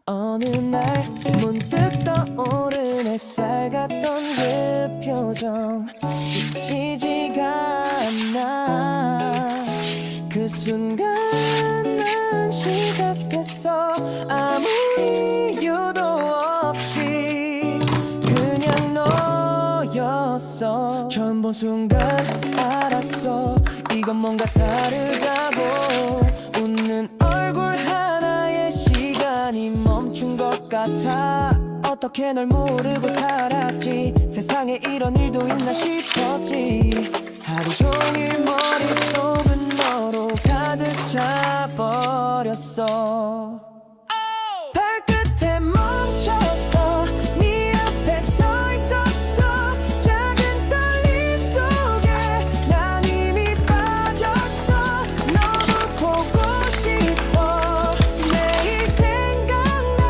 어느 날 문득 떠오른 햇살 같던 그 표정 잊히지가 않아. 그 순간 난 시작했어. 아무 이유도 없이 그냥 너였어. 처음 본 순간 알았어. 이건 뭔가 다르다고. 웃는 얼굴 하나에 시간이 멈춘 것 같아. 어떻게 널 모르고 살았지. 세상에 이런 일도 있나 싶었지. 하루 종일 머릿속은 너로 가득 차버렸어. 발끝에 멈췄어. 네 앞에 서 있었어. 작은 떨림 속에 난 이미 빠졌어. 너무 보고 싶어. 매일 생각나.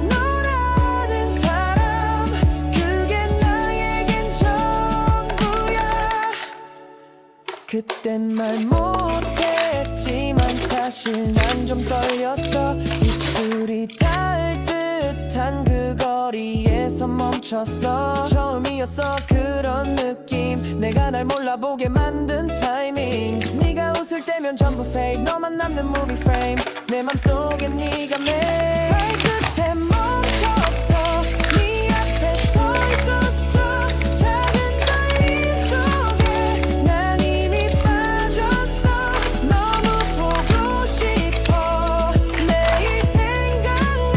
너라는 사람 그게 나에겐 전부야. 그땐 말 못했지만 사실 난 좀 떨렸어. 입술이 닿을 듯한 그 거리에서 멈췄어. 처음이었어 그런 느낌. 내가 날 몰라보게 만든 타이밍. 네가 웃을 때면 전부 fake. 너만 남는 movie frame. 내 맘속에 네가 매일. 발끝에 멈췄어. 네 앞에 서 있었어. 작은 떨림 속에 난 이미 빠졌어. 너무 보고 싶어. 매일 생각나.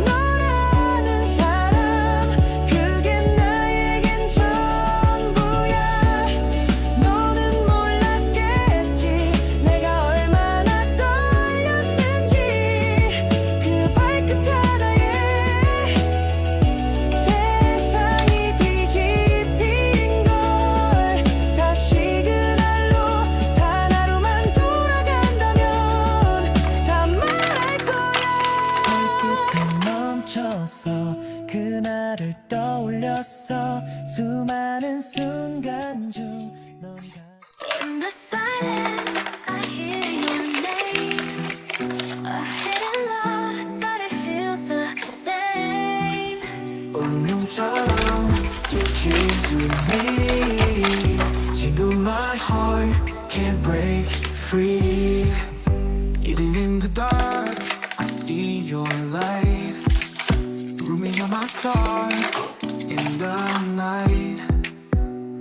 너라는 사람 그게 나에겐 전부야. 너는 몰랐겠지 내가 얼마나 떨렸는지. 그 발끝 하나에 세상이 뒤집힌 걸. 다시 그날로 단 하루만 돌아간다면 다 말할 거야. 발끝에 멈췄어. 그날을 떠올렸어. 수많은 순간 중 넌 In the silence, I hear your name. A hidden love, but it feels the same. 운명처럼 you came to me. 지금 my heart can't break free. Even in the dark, I see your light. Through me, you're my star in the night.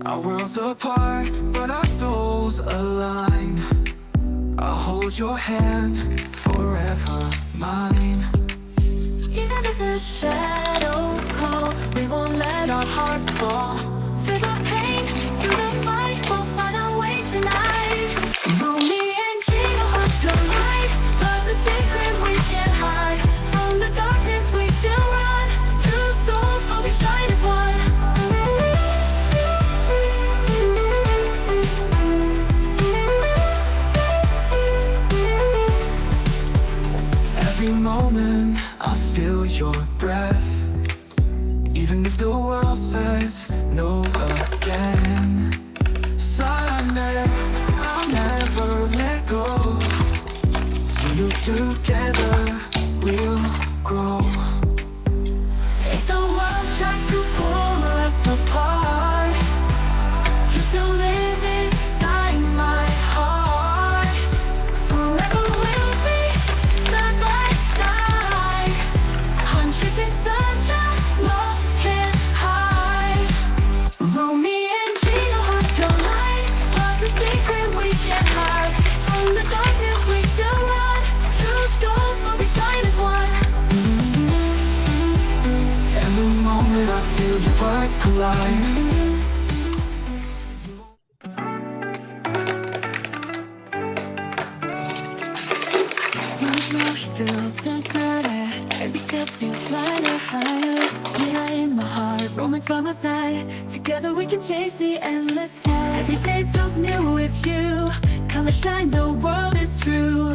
Our worlds apart, but our souls align. I'll hold your hand forever, mine. Even if the shadows call, we won't let our hearts fall. Through the pain, through the fight, we'll find our way tonight. Rumi and Gino hearts collide. Love's a secret we can't hide. From the darkness we still run. Two souls, but we shine as one. Every moment I feel your breath. Even if the world says no again. Sunday, I'll never let go. You together we'll grow. If the world tries to pull us apart, you still live inside my heart. Forever we'll be side by side. Huntrix and SAJA, love can't hide. Rumi and Gino hearts collide. Love's a secret we can't hide. From the darkness we still run. Two souls, but we shine as one. Every moment I feel your words collide. Filters better. Every step feels lighter, higher. Yeah, in my heart, romance by my side. Together we can chase the endless sky. Every day feels new with you. Color shine, the world is true.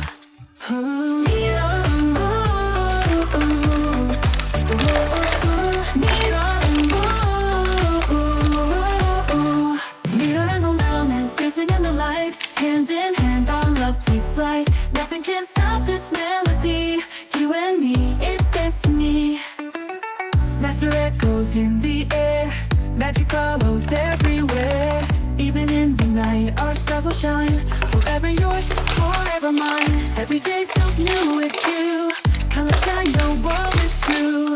Hand in hand, our love takes flight. Nothing can stop this melody. You and me. shine. Forever yours, forever mine. Every day feels new with you. Color shine, the world is true.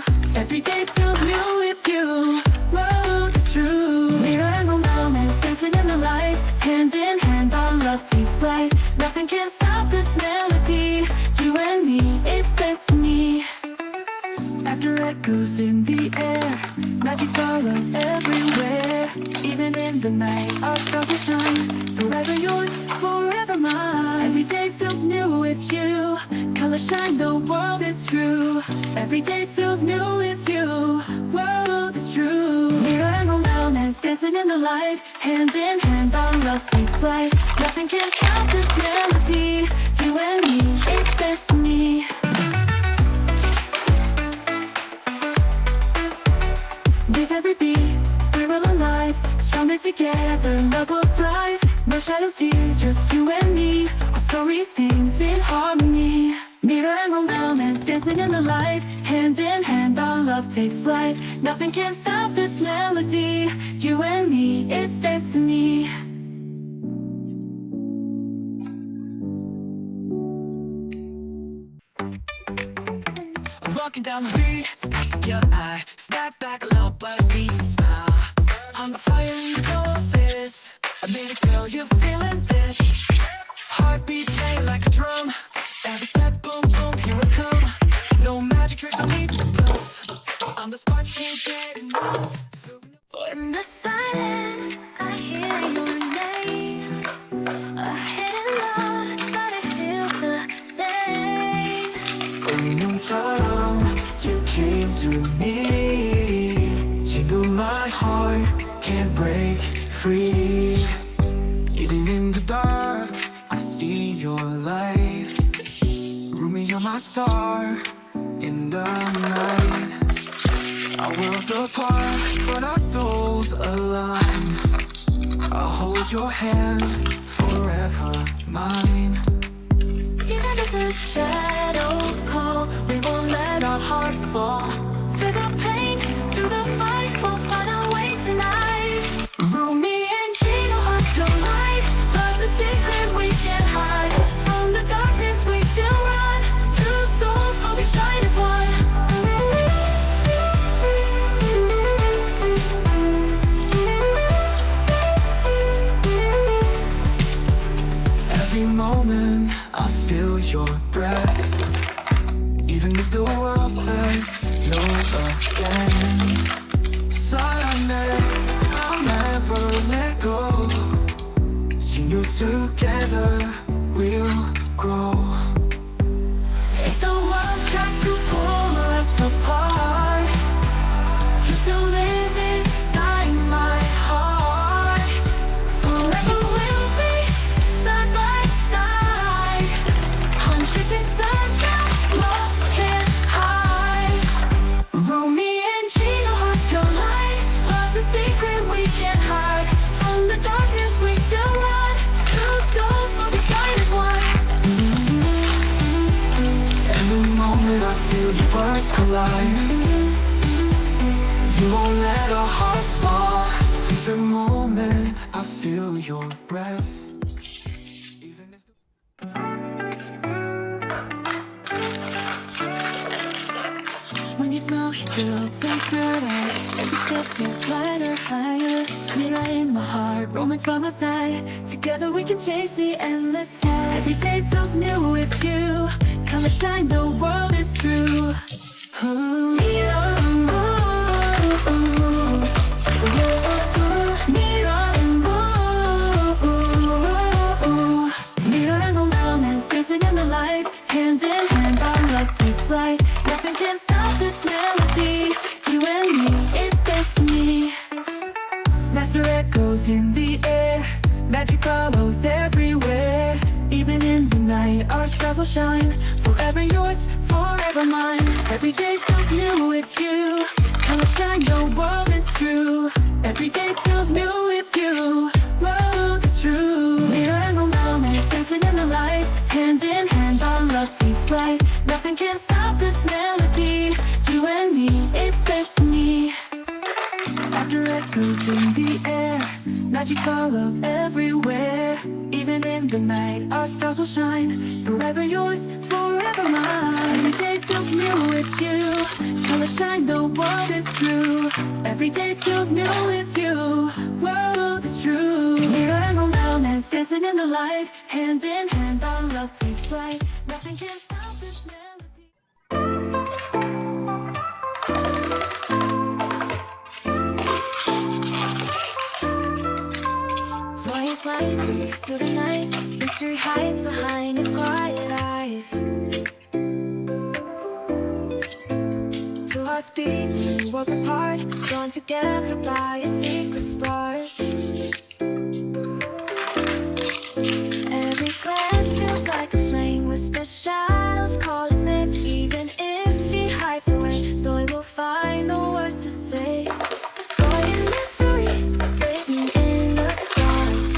Every day feels new with you. World is true. Mirror and romance dancing in the light. Hand in hand, our love takes flight. Nothing can stop this melody. You and me, it's destiny. After echoes in the air, magic follows everywhere. Even in the night, our stars will shine. Forever yours, forever mine. Every day feels new with you. Color shine, the world is true. Every day feels new with you. World is true. Mirror and romance dancing in the light. Hand in hand, our love takes flight. Nothing can stop this melody. You and me, it's destiny. With every beat, we're all alive. Stronger together, love will thrive. No shadows here, just you and me. Our story sings in harmony. Mirror and romance dancing in the light. Hand in hand, our love takes flight. Nothing can stop this melody. You and me, it's destiny. Walking down the street, your eye snap back a little but I see you smile. I'm the fire in the glow of this. I made it, girl, you're feeling this. Heartbeat play like a drum. Every step, boom, boom, here I come. No magic tricks, I need to bluff. I'm the spark, can't get enough. In the silence, I hear your name. A hidden love, but it feels the same. 운명처럼 you came to me. 지금 my heart can't break free. Even in the dark, I see your light. Rumi, you're my star in the night. Our worlds apart, but our souls align. I'll hold your hand, forever mine. Even if the shadows call, we won't let our hearts fall. Through the pain, through the fight, we'll find our way tonight. Rumi and Gino, hearts collide. Love's a secret we can't hide. From the darkness we still run. Two souls, but we shine as one. Every moment I feel your breath. Even if the world says no again. Silent, I'll never let go. You together we'll grow. If the world tries to pull us apart, you still live inside my heart. Forever we'll be side by side. Huntrix and SAJA, love can't hide. Rumi and Gino, hearts collide. Love's a secret we can't hide. From the darkness we still run. Two souls, but we shine as one. Every moment I feel your words collide. You won't let our hearts fall. Every moment I feel your breath. Even if When you smell, you feel temperature. Every step feels lighter, higher. Mirror in my heart, romance by my side. Together we can chase the endless sky. Every day feels new with you. Color shine, the world is true. Mirror and romance dancing in the light. Hand in hand, our love takes flight. Nothing can stop this melody. You and me, it's destiny. Laughter echoes in the air. Magic follows everywhere. Even in the night, our stars will shine. Forever yours, forever mine. Every day feels new with you. Color shine, the world is true. Every day feels new with you. World is true. Mirror and romance dancing in the light. Hand in hand, our love takes flight. Nothing can stop this melody. You and me, it's destiny. After echoes in the air, magic follows everywhere. Even Even in the night, our stars will shine. Forever yours, forever mine. Every day feels new with you. Color shine, the world is true. Every day feels new with you. World is true. Near and around and dancing in the light. Hand in hand, our love takes flight. Nothing can stop this melody. Joyous light leads through the night. Mystery hides behind his quiet eyes. Two hearts beat, two worlds apart, drawn together by a secret spark. Every glance feels like a flame. Whisper shadows call his name. Even if he hides away, so he will find the words to say. Joy and mystery written in the stars,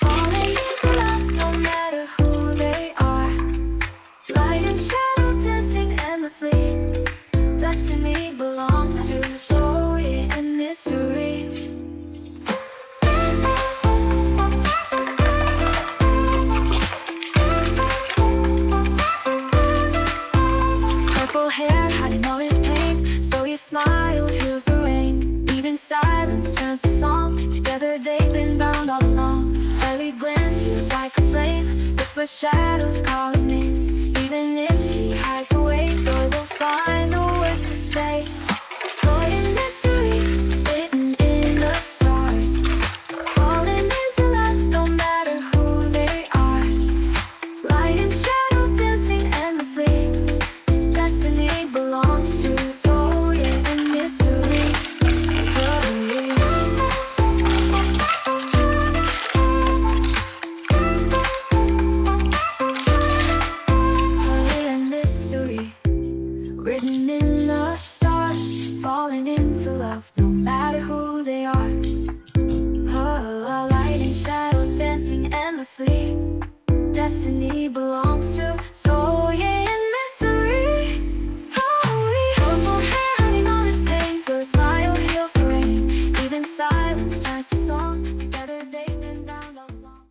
falling into love no matter who they are. Light and shadow dancing endlessly. Destiny belongs to Zoe and mystery. Purple hair hiding all his pain, so you smile, heals the rain. Even silence turns to song. Together they've been bound all along. Every glance feels like a flame. Whisper shadows call his name. Even if he hides away, so he will find the words to say. Joy and mystery written in the stars, falling into love no matter who they are. Light and shadow dancing endlessly. Destiny belongs to Zoe and mystery. Joy and mystery written in the stars, falling into love no matter who they are. Light and shadow dancing endlessly. Destiny belongs